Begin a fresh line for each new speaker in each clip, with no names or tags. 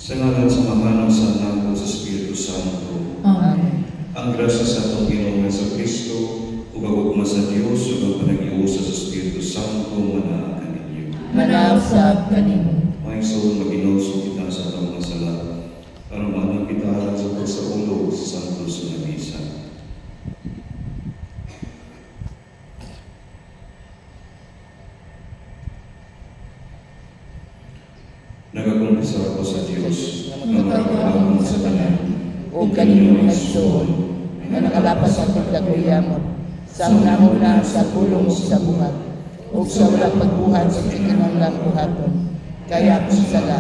Sa ngalan sa Ama, sa Anak, sa Espiritu Santo.
Amen.
Ang grasya sa atong Ginoong Kristo, ug gagugma sa Dios ug ang panag-iusa sa Espiritu Santo manaa kaninyo.
Manausab kanimo.
Maigsoon maginauso kita sa atong mga sala, aron manang kita alang sa pagsaulo sa Santo sa Misa. Nagakumpisa ako sa Diyos na magkakaroon sa tanan
O kanino nagsuon, na nakalapas sa pagkaguyamot, sa una sa pulong sa buhat, o sa walang pagbuhat sa ikinanglang buhaton. Kaya akong sala,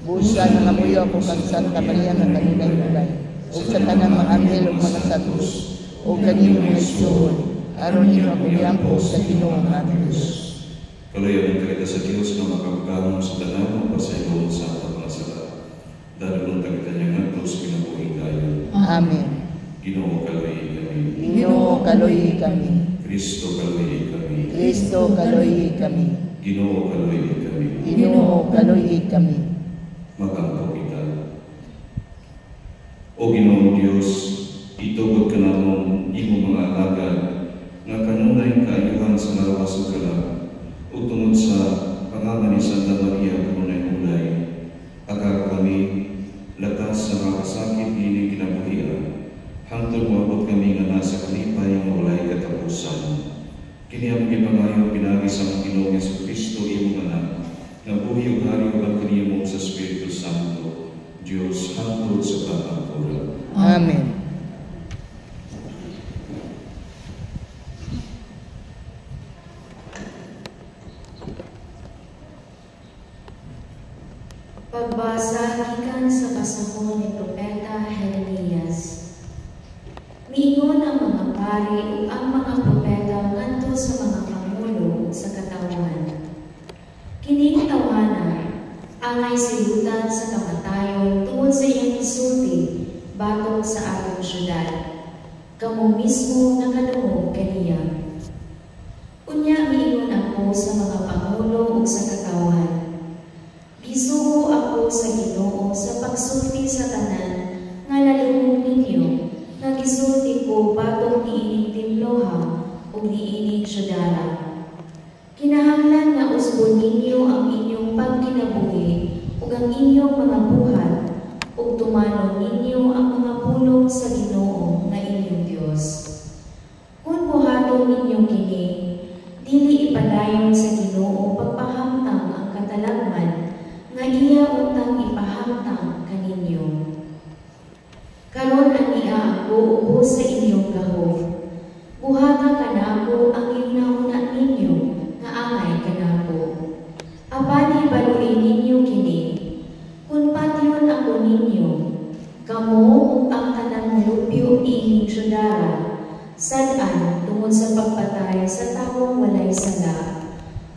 busa na ngamuyo ako kang Santa Maria na kanilay-ulay, o sa tanang mga anghel o mga santos, o kanino nagsuon, aron ino ako niyampo sa Ginoong ating Diyos.
Kalayan ang kalita sa Diyos na makapagkamong sa tanan o pasaylo sa atong mga sala. Dahil ng tagita niya nga ito sa pinabuhay tayo.
Amen.
Ginoo kaloy kami.
Ginoo kaloy kami.
Kristo kaloy kami.
Kristo kaloy kami.
Ginoo kaloy kami.
Ginoo kaloy kami.
Magampo kita. O Ginoong Diyos, itugod ka namon imo mga alagad nga kanunay kaayuhan sa lawas ug kalag ug tungod sa pangalan ni Santa Maria kanunay-unay, aga kami latas sa mga kasakit nining kinabuhian, hangtod moabot kami nga nasa kalipay nga walay katapusan. Kini ang gipangayo pinagi sa Ginoong Jesucristo imong anak, nga buhi ug hari ug ang kanimo sa Espiritu Santo, Dios hangtod sa katappuran.
Amen.
Pagbasa gikan sa kasahon ni Propeta Jeremias. Miingon ang mga pari ug ang mga propeta ngadto sa mga pangulo sa katawhan. Kining tawanan angay silutan sa kamatayon tungod sa iyang isulti batok sa atong syudad. Kamo mismo nakadungog kaniya. Unya miingon ako sa mga pangulo ug sa katawhan. Gisugo ako sa Ginoo sa pagsulti sa tanan nga lalumog ninyo, nga gisulti ko batok niining timploha ug niining syudara. Kinahanglan nga usbon ninyo ang inyong pagkinabuhi ug ang inyong mga buhat ug tumanon ninyo ang mga pulong sa Ginoo nga inyong Dios. Kung buhaton ninyo kini, dili ipadayon sa Ginoo pagpahamtang ang katalagman nga iya utang ipahamtang kaninyo. Karon ania ako ubos sa inyong gahom. Buhata kanako ang inauna ninyo nga angay kanako. Apani baluin ninyo kini. Kung patyon ako ninyo, kamo ug ang tanang mulupyo ining syudara, sad-an tungod sa pagpatay sa tawong walay sala.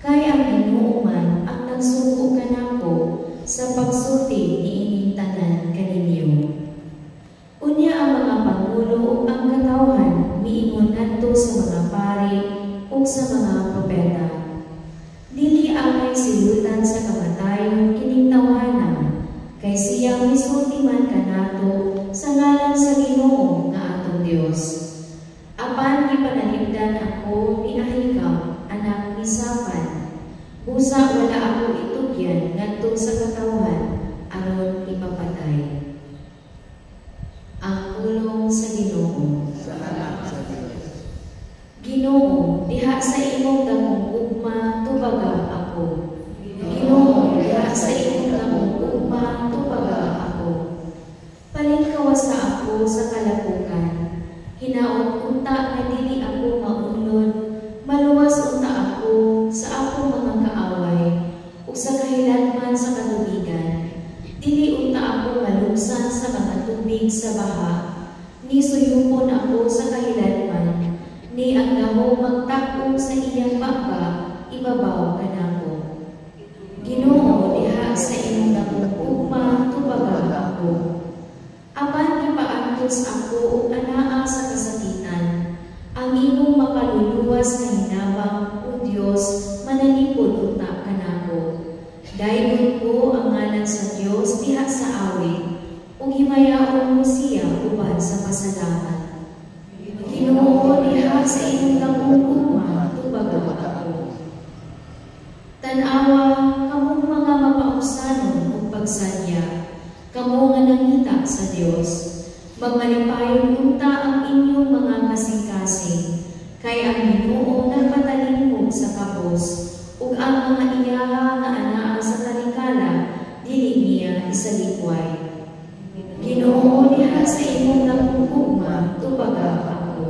Kay ang Ginoo man ang nagsugo kanako sa pagsulti niining tanan kaninyo. Unya ang mga pangulo ug ang katawhan miingon ngadto sa mga pari ug sa mga propeta. Dili angay silutan sa kamatayon kining tawhana, kay siya misulti man kanato sa ngalan sa Ginoo nga atong Dios. Apan gipanalipdan ako ni Ahikam, anak ni Safan. Busa wala ako itugyan ngadto sa katawhan aron ipapatay. Ang pulong sa Ginoo.
Salamat sa Diyos.
Ginoo, diha sa imong dakong ugma tubaga ako. Ginoo, diha sa imong dakong ugma tubaga ako. Palingkawasa ako sa kalapukan. Hinaot unta nga dili ako maunlon, maluwas unta ako sa akong mga kaaway, ug sa kahilatman sa katubigan. Dili unta ako maluksan sa mga tubig sa baha, ni suyupon ako sa kahilatman, ni ang gaho magtakong sa iyang baka, ibabaw kanako. Ginoo, diha sa imong dakong ugma tubaga ako. Apan gipaantos ako ug anaa sa kasakitan, ang imong makaluluwas na hinabang o Dios manalipod unta kanako. Dayon ko ang ngalan sa Dios diha sa awit, ug himayaon mo siya uban sa pasalamat. Ginoo, diha sa imong dakong gugma tubaga ako. Tan-awa kamong mga mapaubsanon ug pagsadya, kamo nga nangita sa Dios. Magmalipayon unta ang inyong mga kasing-kasing, kay ang Ginoo nagpatalingkog sa kapos, ug ang mga iyaha nga anaa sa talikala, dili niya isalikway. Ginoo, diha sa imong dakong gugma tubaga ako.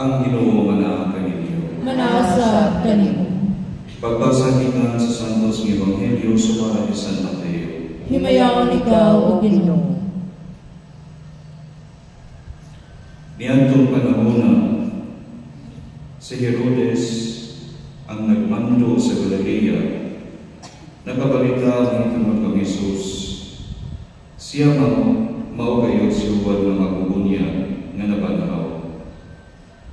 Ang Ginoo manaa kaninyo.
Manaasa kanimo.
Pagbasa kita sa Santos ng Ebanghelyo sumara ni San Mateo.
Himayaon ikaw, O Ginoo.
Niadtong panahon si Herodes ang nagmando sa Galilea. Nakabalita ang tungkol kang Jesus. Siya maugayon si Juan na magubunya nga nabanhaw.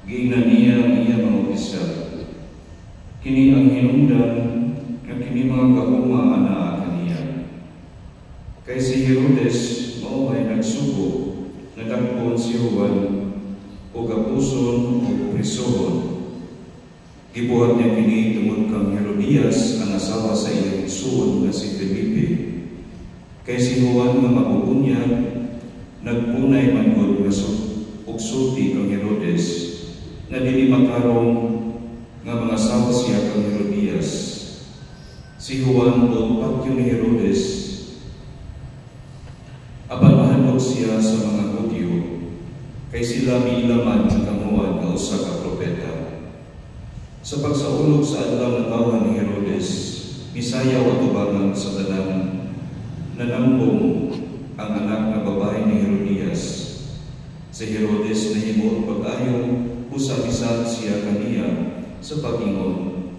Giingnan niya ang iya mga opisyal. Kini ang hinungdan nga kini mga kahuma anaa kaniya. Kay si Herodes mao ay nagsugo nga dagkon si Juan o gapuson o prisohon. Gibuhat niya kini tungod kang Herodias ang asawa sa iyang isuon nga si Felipe. Kay si Juan nga magubunya nagpunay man gud nga ugsulti kang Herodes na dili makarong nga mga asawa siya kang Herodias. Si Juan o patyo ni Herodes, apan mahandog siya sa mga Hudyo, kay sila miilaman kang Juan nga usa ka propeta. Sa pagsaulog sa adlaw na tawhan ni Herodes, misayaw at tubangan sa tanan, nanambong ang anak na babae ni Herodias. Si Herodes nahimo pag-ayo usa-isa siya kaniya sa pag-ingon,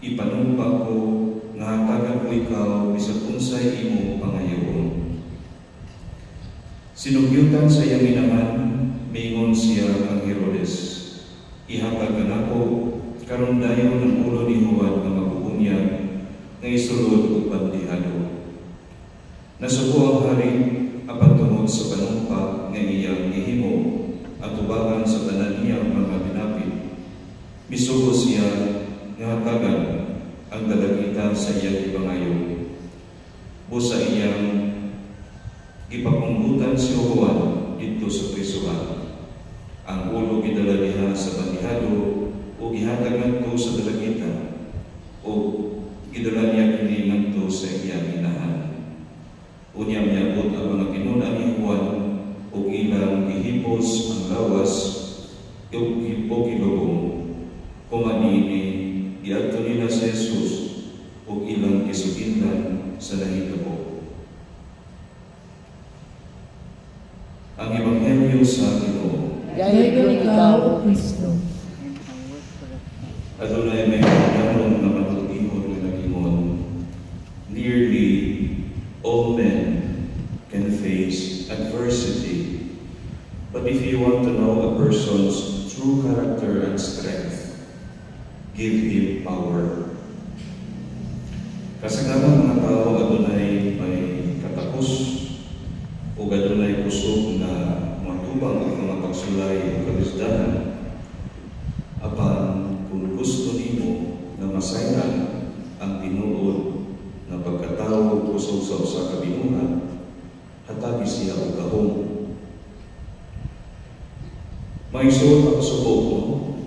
ipanumpa ko nga hatagan ko ikaw bisag unsay imong pangayoon. Sinugyutan sa iyang inahan, mingon siya kang Herodes, ihatag ka nako karon dayon ang ulo ni Juan nga magubunyag nga isulod ug bandihado. Nasuko ang hari apan tungod sa panumpa nga iyang gihimo at tubangan sa tanan niyang mga binapit. Misugo siya nga hatagan ang kadagita sa iyang ibangayo. Busa iyang gipapunggutan si Juan dito sa prisuhan. Ang ulo gidala diha sa bandihado o gihatag ngadto sa dalagita o gidala niya kini ngadto sa iyang inahan. Unya miabot ang mga kinuna ni Juan o ilang gihipos ang lawas o gilubong kumanini giadto nila sa Jesus o ilang gisuginlan sa nahitabo. Ang Ebanghelyo sa Ginoo.
Dayon ikaw, O Kristo.
Adunay may pagdaron na matutihon nga nagingon. Nearly all men can face adversity. But if you want to know a person's true character and strength, give him power. Kasagaran mga tao adunay may katapos o adunay kusog na matubang ang mga pagsulay o kabisdanan. Apan kung gusto nimo na masayran ang tinuod na pagkatao kusog sa usa ka binuhat, hatagi siya og gahom. May suot ang subok mo,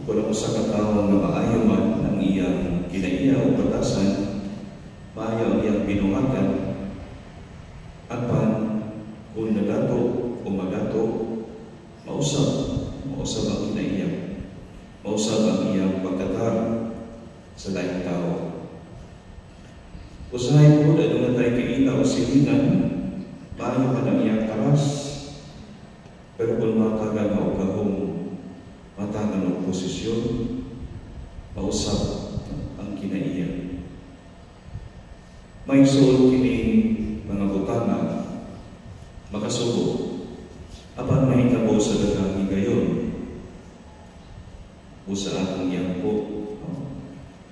kung usa ka tawo nga maayo man ang iyang kinaiya o batasan, maayo ang iyang binuhatan, Apan, kung nadato o magato, mausap ang kinaiyak, mausap ang iyang pagkatar sa laing tao. Usahay po, dahil na tayo kaila o silingan, maayo ka ng iyang taras, pero kung matagal na o kahong matagal ng posisyon, mausap ang kinaiyak. May suot kining mga butana, makasubo, apan may tabo sa daghang higayon, o sa atong iyang po,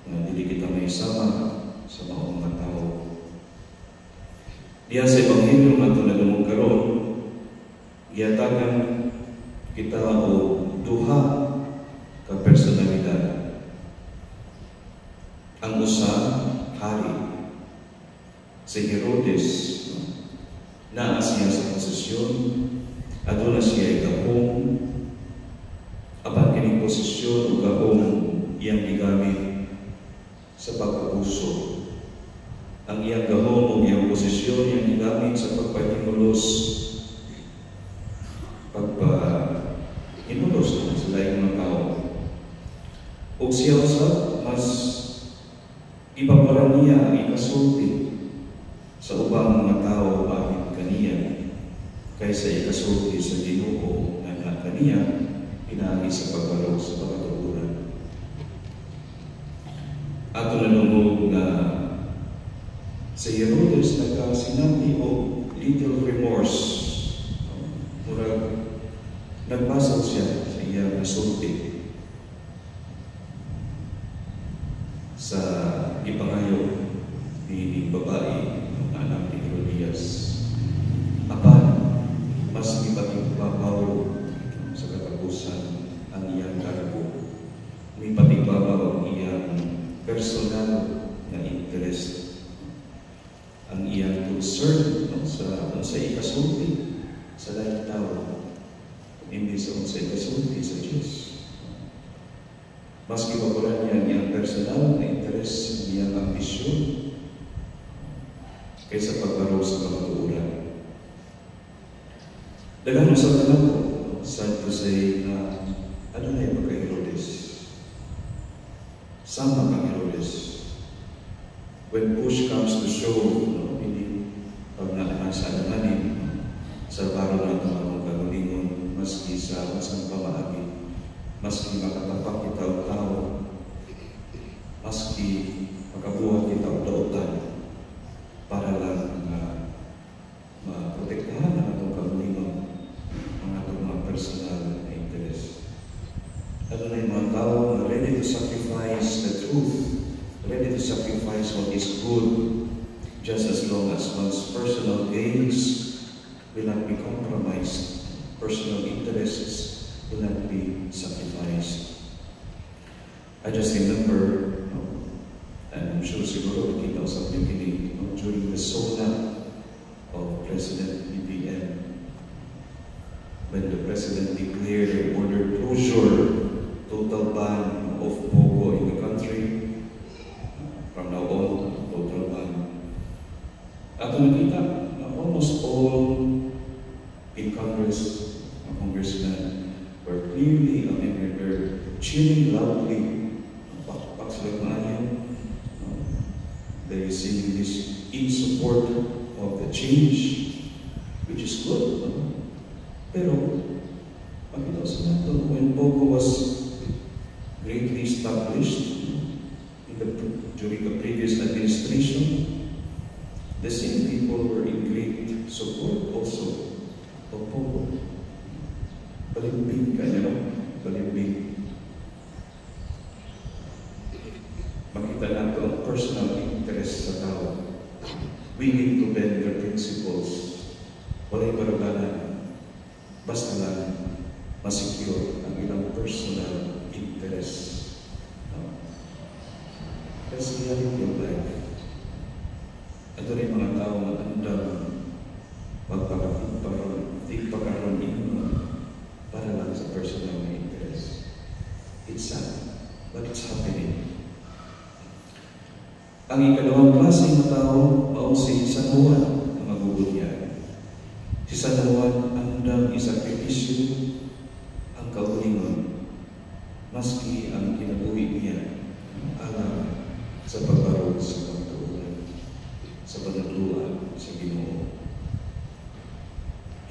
na dili kita may sama sa maong mga tao. Diya sa Ebanghelyo nga ito na lumong karon, giyatagan kita o duha ka personalidad. Ang usa, hari. Si Herodes, naa siya sa posisyon, aduna siya gahong, apan kining posisyon o gahong iyang gigamit sa pag-abuso. Ang iyang gahom o iyang posisyon iyang gigamit sa pagpahimulos sa laing mga tao. O siya usab mas ipaparan niya ikasulti sa ubang mga tao bahit kaniya kaysa ikasulti sa Ginoo nga kaniya pinaagi sa pagbaro sa pagkatuguran. Ato nanungog na si Herodes nagkasinabi o little remorse. Murag nagpasok siya sa iyang nasulti sa ipangayo ni babae ng anak ni Herodias. Apan, mas ipatigbabaw sa katapusan ang iyang kargo. May patigbabaw ang iyang personal na interest. Ang iyang concern sa ikasulti sa laing tao, hindi sa ikasulti sa Diyos. Mas kibagulan niya ang iyang personal na interest, ang iyang ambisyon, kaysa pagbaro sa kamatuuran. Daghang sa tanan ko, sad to say na ano na yung pagka-Herodes? Sama kang Herodes. When push comes to shove, hindi pag nasa alamanin, sa baro na ito ang kagulingon, maski sa masang pamaagi, maski makatapak kita o tao, maski makabuhat kita o dautan, para lang maprotektahan ang itong kagulingon, ang itong mga personal na interest. Ano na yung mga tao na ready to sacrifice the truth, ready to sacrifice what is good, just as long as one's personal gains will not be compromised, personal interests will not be sacrificed. I just remember, and I'm sure siguro nakita ko sa pagkikinig, during the SONA of President BBM, when the President declared and ordered closure, total ban of Pogo in the country, from now on, total ban. At nakita, almost all in Congress, congressmen were clearly, they're cheering loudly. They're saying this in support of the change, which is good. Pero, pagkita sa nato, when Pogo was greatly established during the previous administration, the same people were in great support also of Pogo. Balimbing kanya, balimbing. Makita nato ang personal interest sa tao. Willing to bend their principles. Walay baruganan. Basta lang masecure ang ilang personal interest. That's the reality of life. Ito rin mga tao na andang magpagpakaroon para lang sa personal na interest. It's sad, but it's happening. Ang ikalawang klase ng tao, si San Juan, ang magugulyay. sa Ginoo.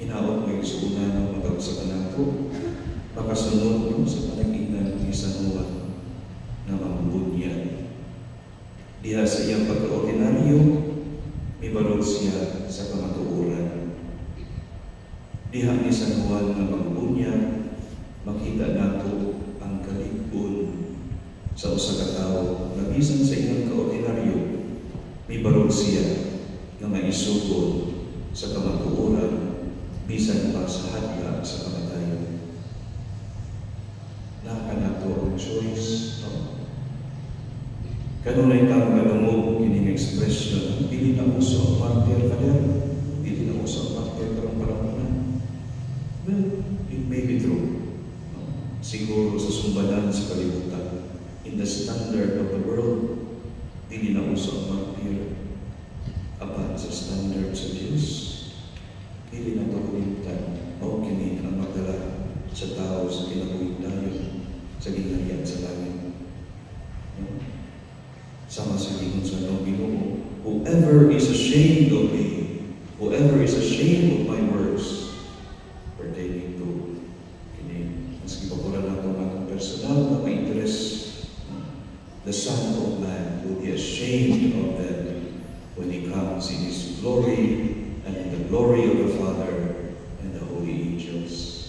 Hinaot mo yung suuna ng magkausapan nato, makasunod mo sa panagitan ni San Juan na mambubunyag. Diha sa iyang pagka-ordinaryo, mibarog siya sa kamatuoran. Diha ni San Juan na mambubunyag, makita nato ang kalig-on sa usa ka tawo na bisan sa iyang kaordinaryo, mibarog siya na maisugod sa kamatuoran bisan pa sa hadya sa kamatayon. Nakanato ang choice, no? Kanunay kang galungog kining expression, dili na uso ang martir kader, dili na uso ang martir karong panahon. Well, it may be true. No? Siguro sa sumbalan sa kalibutan, in the standard of the world, dili na uso ang martir. Apat sa standard sa Diyos, dili na ito kalimtan o kini ang magdala sa tao sa kinabuhi dayon sa gingharian sa langit. Sama sa gingon sa Ginoo, whoever is ashamed of me, whoever is ashamed of my words, pertaining to kini mas gipapuran nato ang personal na ma-interest, the Son of Man will be ashamed of them when He comes in His glory and in the glory of the Father and the holy angels.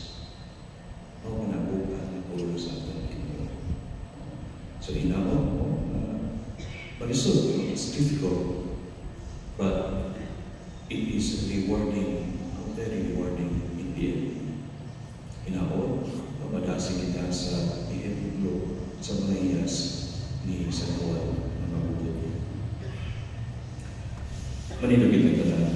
Mao na bukan na pulo sa atong Ginoo. So hinaot mo, manisod, it's difficult, but it is rewarding, very rewarding in the end. Hinaot, mamadasi kita sa ehemplo sa mga iyas ni San Juan na mabubuti. Maninagit ang tanan.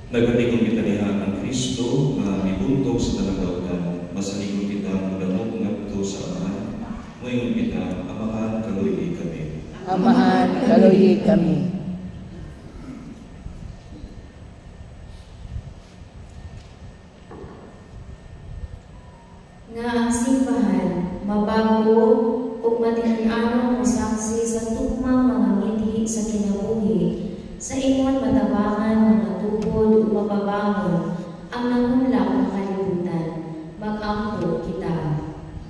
Nagalingon kita niya ang Kristo na mibuntog sa talagawdan, masalingon kita ang damog ngadto sa Amahan. Ngayon kita, Amahan, kaluyi kami.
Amahan, kaluyi kami.
Nga ang simbahan, mabago o matinanong mosaksi sa tukmang mga mithi sa kinabuhi, sa ingon matabangan mga tubod o mapabangon, ang nangunlak na kalibutan, mag-ampo kita.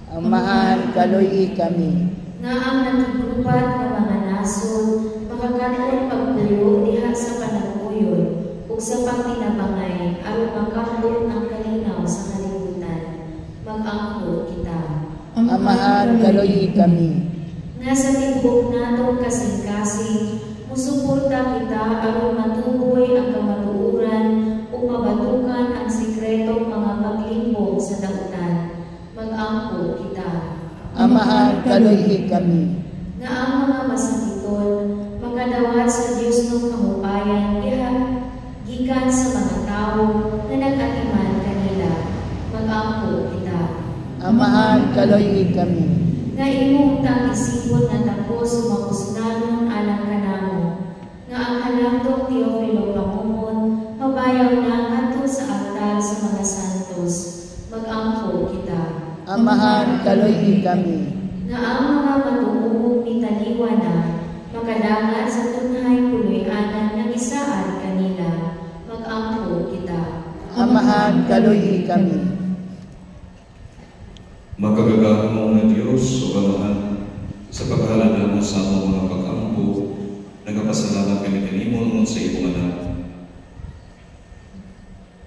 Amahan, kaluyi kami.
Nga ang nakigubat ng mga nasod, makakaroon pagpuyo diha sa panagpuyon, ug sa pagtinabangay, aron makahulog ang kalinaw sa kalibutan, mag-ampo kita.
Amahan, kaluyi kami.
Nga sa tibok natong kasing-kasing, musuporta kita aron matuboy ang kamatuoran o mabatukan ang sikretong mga paglimbong sa dautan. Mag-ampo kita.
Amahan, kaluyi kami.
Nga ang mga masakiton, makadawat sa Diyos ng kahupayan, gikan sa mga tao na nag-atiman kanila. Mag-ampo kita.
Amahan, kaluyi kami.
Nga imong isipon na tapos makusnanon alang kanamo. Nga ang halangdong Teofilo Pangumon, mabayaw na ngadto sa altar sa mga santos. Mag-ampo kita.
Amahan, kaluyi kami.
Nga ang mga matumuhog ni taliwa na, makadangat sa tunhay puloy-anan ng isaan kanila. Mag-ampo kita.
Amahan, kaluyi kami.
Makagagahon mo na Diyos o Amahan, sa paghahalala mo sa among mga pag-ampo, nagapasalamat kami kanimo nun sa imong anak.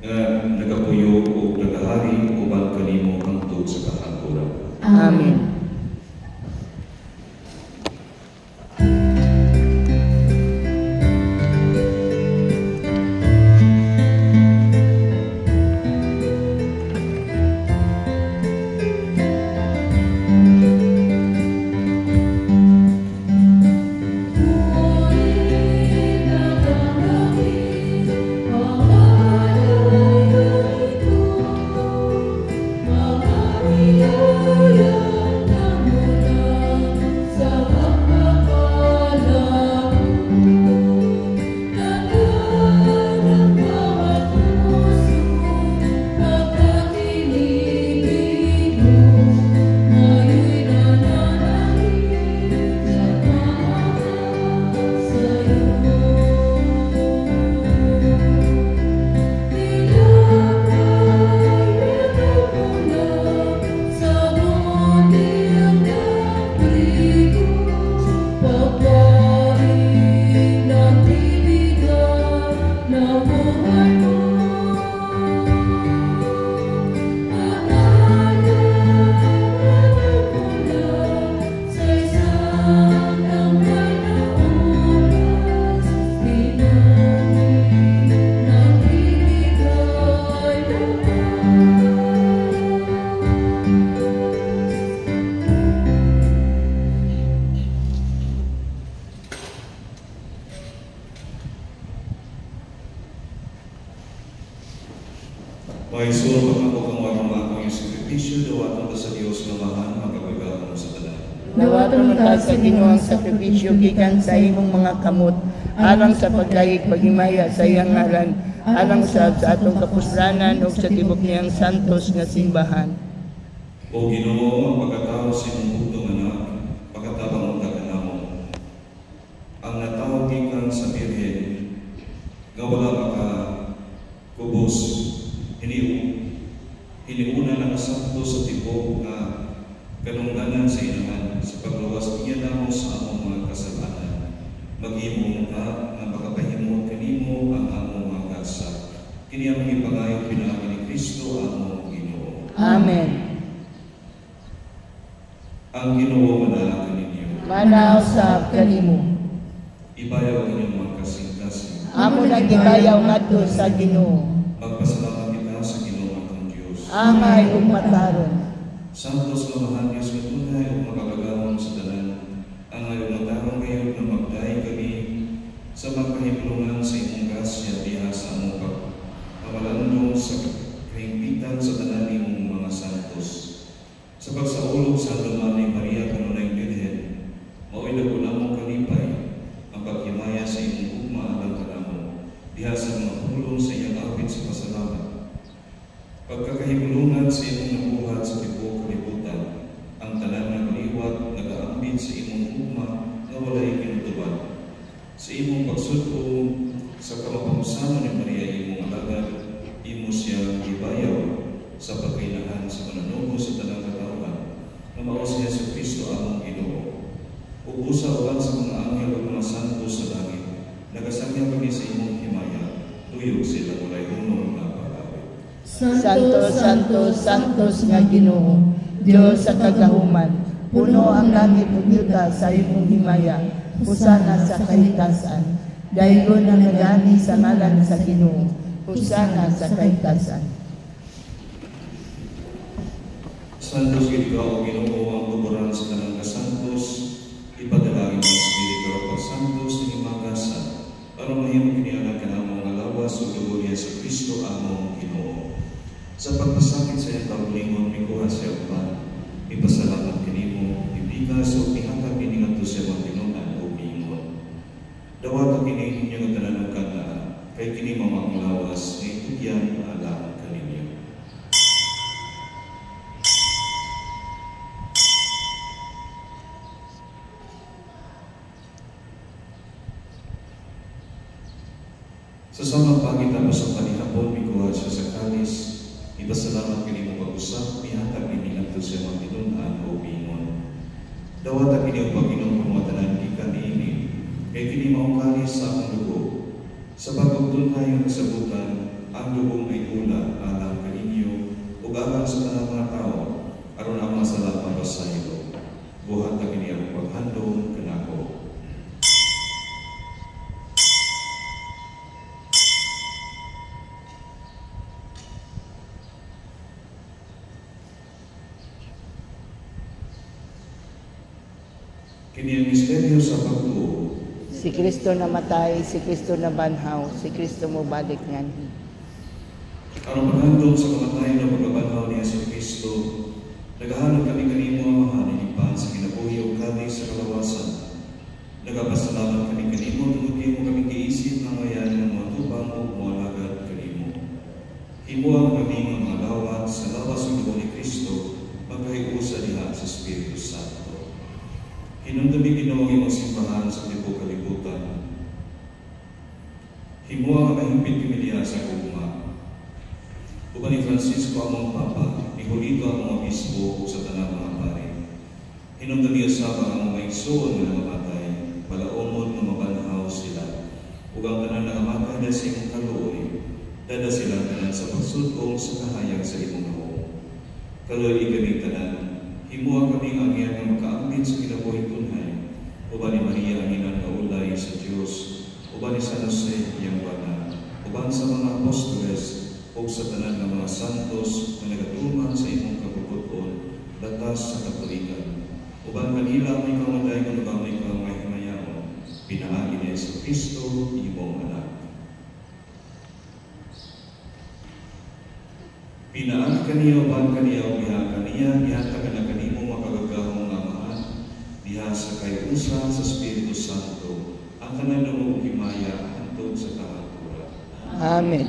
Nga nagapuyo o nagahari uban kanimo hangtod sa kahaturan.
Amen.
Maisuro pagkakong warang akong yung sakripisyo, dawaton ka sa Diyos na mahal, magkabagakong sa tanan.
Dawaton ka sa Ginoo ang sakripisyo gikan sa imong mga kamot, alang sa paglayig paghimaya sa iyang ngalan, alang sa atong kapuslanan ug sa tibok niyang santos nga simbahan.
O Ginoo, ang pagkatao sa imong bugtong anak, pagkatabang ka kanamo. Ang natawag gikan sa Birhen, nga wala maka kubos, hiniuna na kasanto sa tibok nga kanungganan sa inahan sa pagluwas niya namo sa among mga kasalanan. Maghimo ka nga makapahimo kanimo ang among mga kasa. Kini ang ipangayo pinaagi ni Kristo among Ginoo.
Amen.
Ang Ginoo manalangin kaninyo.
Manaw sa kanimo.
Ibayaw ang inyong mga kasing-kasing.
Amo na gibayaw ngadto sa Ginoo.
Magpasalamat kita sa Ginoo atong Dios.
Angay ug mataron.
Santos nga mahal Diyos nga tunay ug makabagahon sa tanan. Ang ngayon mataron kayo na magdahi kami sa magkahimlungan sa imong grasya diha sa among pagmamalandong sa kahimpitan sa tanan imong mga santos. Sa pagsaulog sa Alma ni Maria kanunay Birhen, mao'y dagulamong kalipay ang paghimaya sa imong ugma alang kanamo diha sa mga pulong sa iyang awit sa pasalamat. Pagkakahimulungan sa imong nabuhat sa tibok kalibutan, ang tanan nga kaliwat nagaambit sa imong ugma nga walay kinutuban. Sa imong pagsudong sa kamapamusaman ni Maria imong alagad, imo siya gibayaw sa pagkainahan sa manunubos sa tanang katawan, nga mao si Jesucristo among Ginoo. Ug usa uban sa mga anghel ug mga santo sa langit, nagasangya kami sa imong himaya, tuyog sila walay hunong nga pag-awit.
Santos, Santos, Santos nga Ginoo, Dios sa kagahuman, puno ang langit ug yuta sa imong himaya, husana sa kahitasan. Dayon ang nagani sa ngalan sa Ginoo, husana sa kahitasan.
Santos ikaw, Ginoo, ang tuburan sa tanang kasantos, ipadalangin ang Espiritu o pagsantos ng imagasan, para mahimong kinianan ka namong alawas o dugo niya sa Kristo among Ginoo. Sa pagpasakit sa iyang kaulingon, may kuha siya upan, ipasalamat kanimo, ibigas o pihatag kiningadto siya magtinunan o pingon. Dawat ang kinihin niya ng tanan ka na, kay kini mamang lawas, na itugyan alam kaninyo. Sa samang pagkitapos sa panihapon, may kuha siya sa kalis, ipasalamat kanimo pag-usap, mihatag kiningadto siya magtinunan o pingon. Dawat ang kini pag-inom pamatanan gikan niini, kay kini maong kalis sa akong dugo. Sa pagtungtunhay ng kasabutan, ang dugong ay ula alang kaninyo ug alang sa tanang mga tao, aron ang masalat mapasaylo. Buhat ang kini ang paghandom kanako. Kini ang misteryo sa pagtuo.
Si Kristo namatay, si Kristo nabanhaw, si Kristo mo balik nganhi.
Aron paghandom sa kamatayon na pagkabanhaw niya si Kristo, nagahanap kami kanimo ang mahaninipan sa kinabuhi o kami sa kalawasan. Nagapasalamat kami kanimo tungod kay mo kami giisip ng ngayan ng mga tubang o mualagad kanimo. Himuang kami ng mga lawat sa lawas ng dugo ni Kristo, magkahiusa diha sa Espiritu Santo. Hinundami Ginoo ang imong simbahan sa tibok kalibutan. Himuang ang mahimpit kami diha sa ugma. Uban ni Francisco among Papa, ni Julito among obispo sa tanang mga pari. Hinundami asaba ang mga igsoon nga namatay, palaumon nga mabanhaw sila. Ug ang tanan nga namatay sa imong kaluoy, Dada silang tanan sa pagsudong sa kahayag sa imong nao. Kaloy kaming tanan, himuha kaming angyan nga makaambit sa kinabuhi tunhay. Uban ni Maria ang inang kaulay sa Dios, uban ni San Jose iyang bana, uban sa mga apostoles, o sa tanan ng mga santos na nagatuman sa imong kabubuton, batas sa Katolikan. Uban kanila may kamatay kung nabamay ka may himayaon, pinaagi ni Yesu Kristo, imong anak. Pinaagi kaniya, uban kaniya, biha kaniya, ihatagan na kanimo makagagahong amahan, diha sa kayusa sa Espiritu Santo, ang kananong himaya, hantod sa kahaturan.
Amen.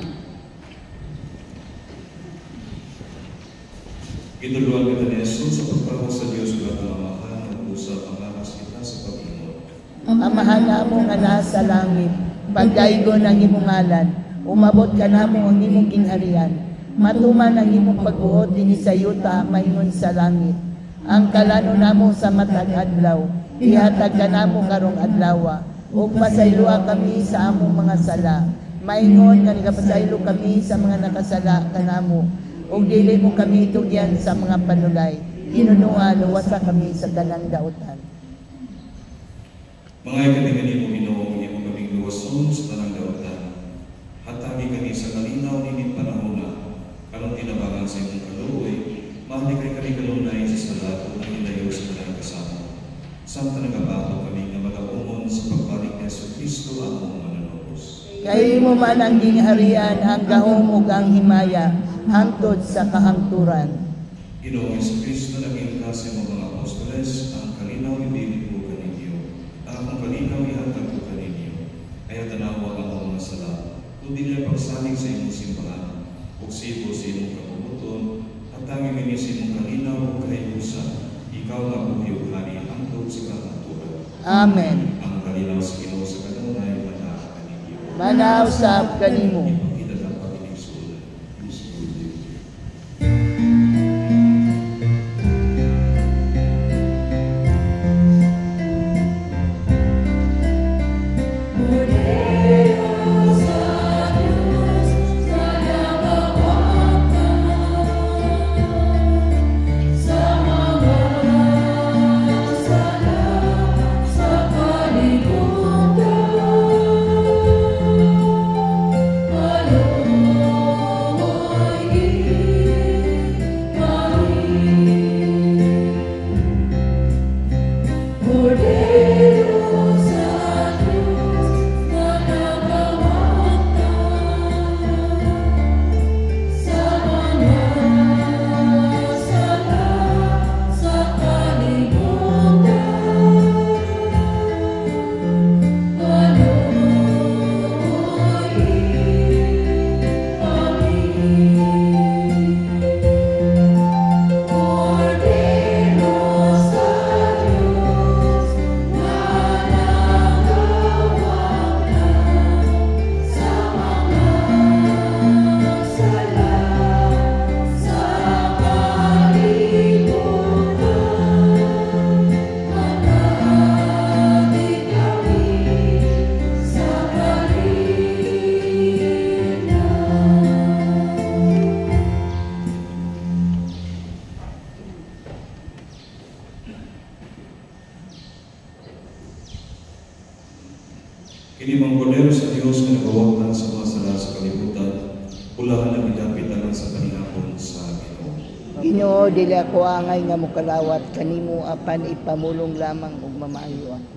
Gituluan kita ni Jesus sa pagkawa sa Diyos na pamamahan at usap ang lakas kita sa Panginoon.
Amahan namo nga nasa langit, pagdaigon ang imong ngalan, umabot ka namo ang imong kingharian, matuman ang imong pagbuot dinhi sa yuta maingon sa langit. Ang kalano namo sa matag adlaw, ihatag ka namo karong adlaw, ug pasayloa kami sa among mga sala. Maingon nga nagapasaylo kami sa mga nakasala kanamo, ug dili mo kami tugyan sa mga panulay. Ginunua luwasa kami sa tanang dautan.
Mga ikani mo Ginoo, imo kaming luwason sa tanang dautan. Hatagi kami sa kalinaw ni panahon na kanang tinabangan sa imong kaluoy, mahalikay kami kalunay sa salato na ilayo sa tanang kasama. Samtang nagabato kami nga magaumon sa pagbalik ni Yesu Kristo among mananubos.
Kay imo man ang gingharian, ang gahom ug ang himaya, hangtod sa kahangturan.
Ginoong Yesu Kristo, naging kasi mo mga apostoles, ang kalinaw ibigin ko kaninyo. Ang akong kalinaw ihatag ko kaninyo. Kaya tanawa ang mga sala, kung di nila pagsaling sa imong simbahan, o sibo sa imong kapubuton, at tanging kami sa imong kalinaw o kahibusan, ikaw nga buhay o hari, hangtod sa kahangturan.
Amen.
Ang kalinaw sa Ginoo sa kanunay, manaw kaninyo.
Manaw sa kanimo.
Ipakita ng pakinig sulat. Kini mga kordero sa Diyos na nagawagtan sa mga sala sa kalibutan, pulahan ang idapitan sa kanihapon sa Ginoo.
Ginoo, dili ako angay nga mokalawat kanimo apan ipamulong lamang ug mamaayo ako.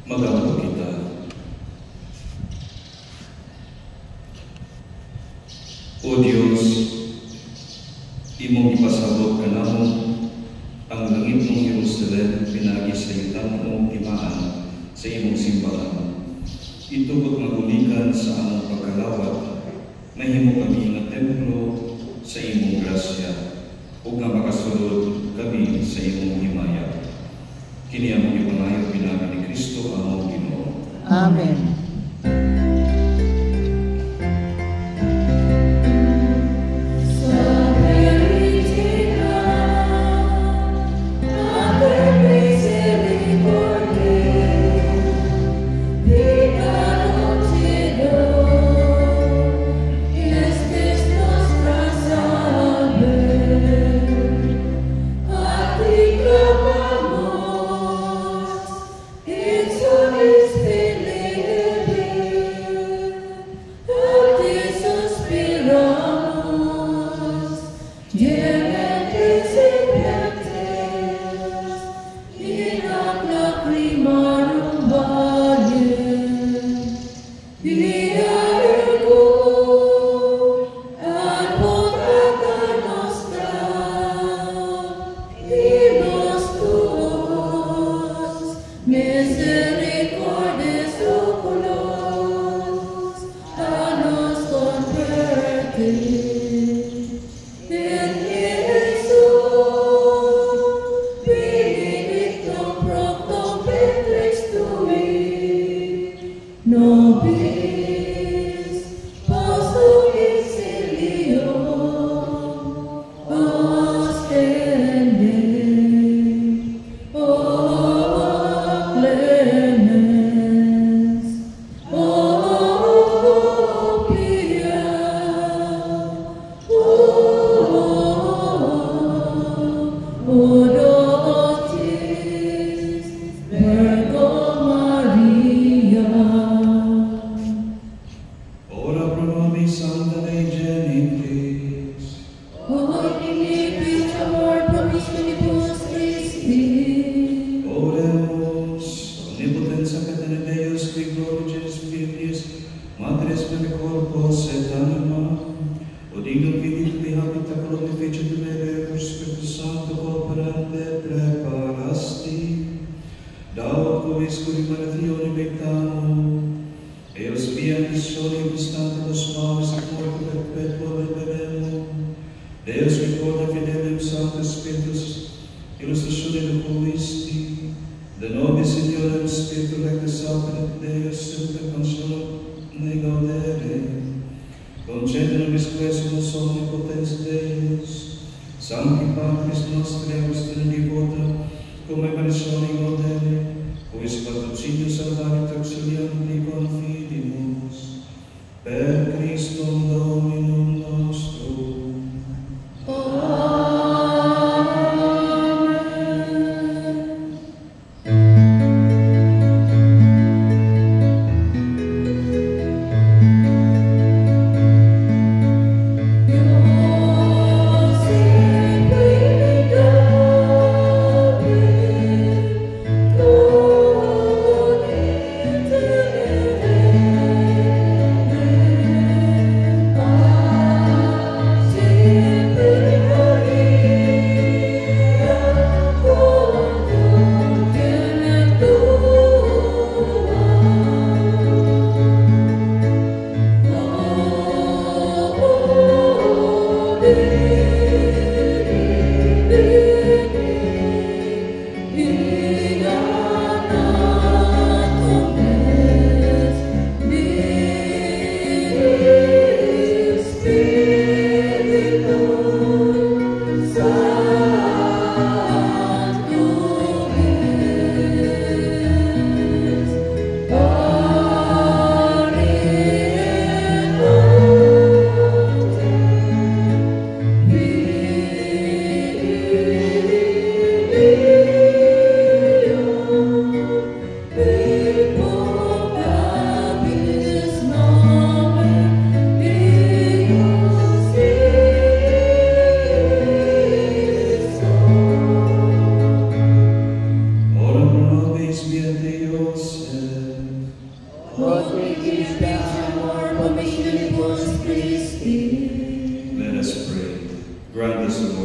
Mag-alap kita. O Diyos, imong ipasabot ka namon ang langit ng Jerusalem pinagi sa itang mong timaan sa imong simbahan. Itubot magulikan sa among pagkalawat, mahimo kami nga templo sa imong grasya, ug nga makasulod kami sa imong himaya. Kini among ipangayo pinagi ni Kristo among Ginoo.
Amen.
Oh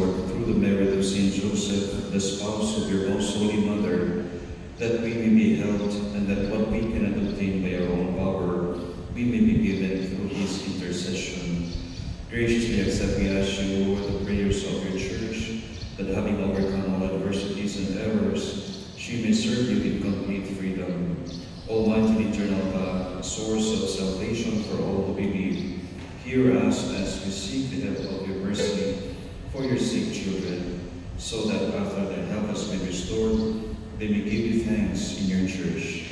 Lord, through the merit of Saint Joseph, the spouse of your most holy mother, that we may be helped, and that what we cannot obtain by our own power, we may be given through his intercession. Graciously accept, we ask you, Lord, the prayers of your church, that having overcome all adversities and errors, she may serve you in complete freedom. Almighty and eternal God, source of salvation for all who believe, hear us as we seek the help of your mercy for your sick children, so that after their health has been restored, they may give you thanks in your church.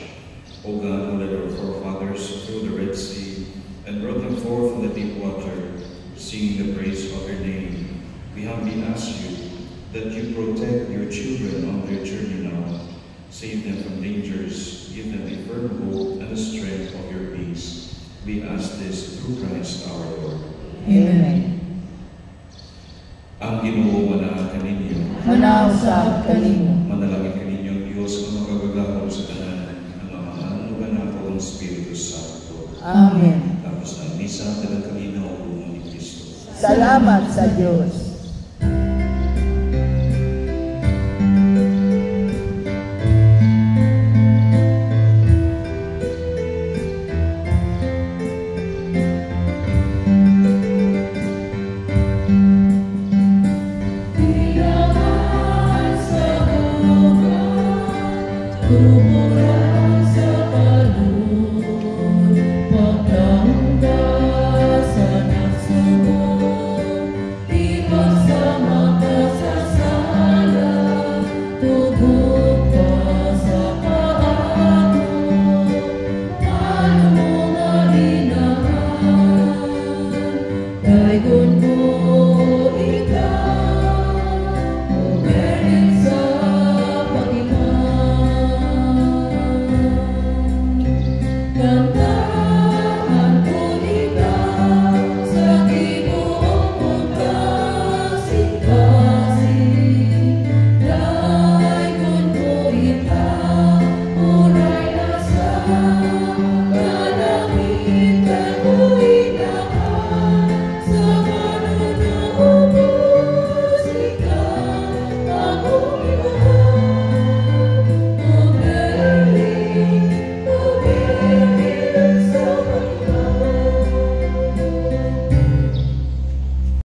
O God, who led our forefathers through the Red Sea and brought them forth from the deep water, singing the praise of your name, we humbly ask you that you protect your children on their journey now. Save them from dangers, give them a firm hope and the strength of your peace. We ask this through Christ our Lord.
Amen.
Ang Ginoo manaakan ninyo.
Manausap kanimo.
Manalangin kaninyo ang Diyos ang magagagahon sa tanan, ang Amahan, ang Anak, o ang Espiritu Santo.
Amen.
Tapos ng misa, dalang kanina o ni Kristo.
Salamat sa Diyos.